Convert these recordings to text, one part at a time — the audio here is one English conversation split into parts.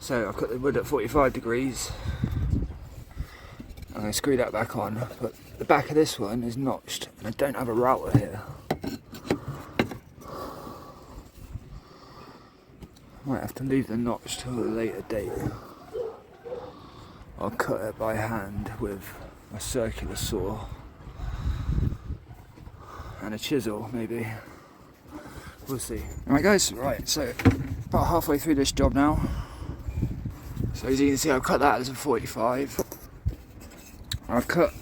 So I've cut the wood at 45 degrees. I'm going to screw that back on, but the back of this one is notched and I don't have a router here. Might have to leave the notch till a later date. I'll cut it by hand with a circular saw and a chisel maybe. We'll see. Alright guys, right, so about halfway through this job now. So as you can see, I've cut that as a 45. I've cut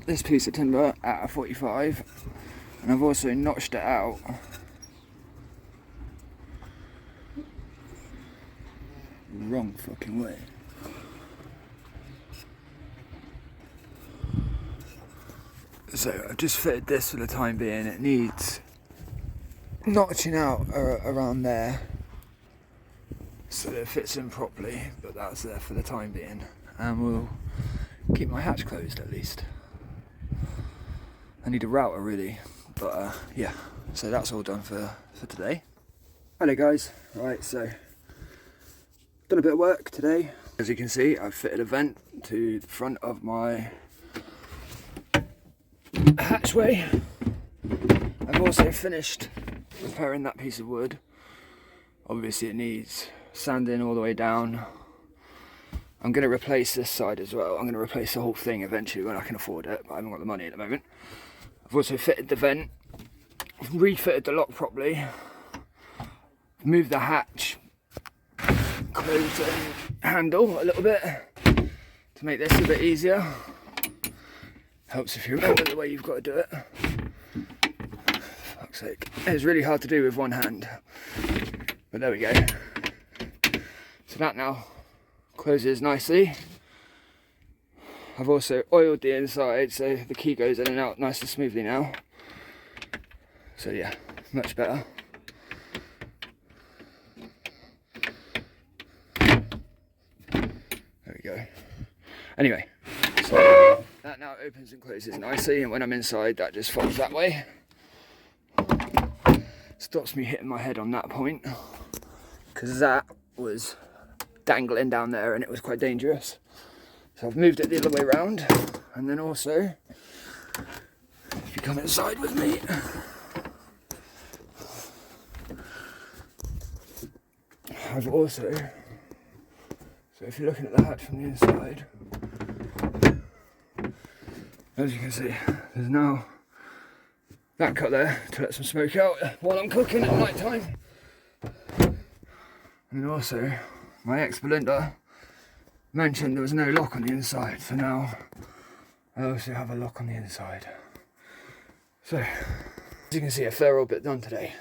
this piece of timber at a 45 and I've also notched it out wrong fucking way. So I've just fitted this for the time being. It needs notching out around there so that it fits in properly, but that's there for the time being, and we'll keep my hatch closed at least. I need a router really, but yeah, so that's all done for today. Hello guys, right, so done a bit of work today. As you can see, I've fitted a vent to the front of my hatchway. I've also finished repairing that piece of wood. Obviously it needs sanding all the way down. I'm going to replace this side as well. I'm going to replace the whole thing eventually when I can afford it, but I haven't got the money at the moment. I've also fitted the vent, refitted the lock properly, moved the hatch closed handle a little bit to make this a bit easier. Helps if you remember the way you've got to do it. Fuck's sake. It's really hard to do with one hand, but there we go. So that now closes nicely. I've also oiled the inside so the key goes in and out nice and smoothly now. So yeah, much better. There we go. Anyway, so that now opens and closes nicely, and when I'm inside that just folds that way. Stops me hitting my head on that point, because that was dangling down there and it was quite dangerous. So I've moved it the other way around, and then also, if you come inside with me, I've also, so if you're looking at the hatch from the inside, as you can see, there's now that cut there to let some smoke out while I'm cooking at night time. And also, my ex-Belinda mentioned there was no lock on the inside, so now I also have a lock on the inside. So, as you can see, a fair old bit done today.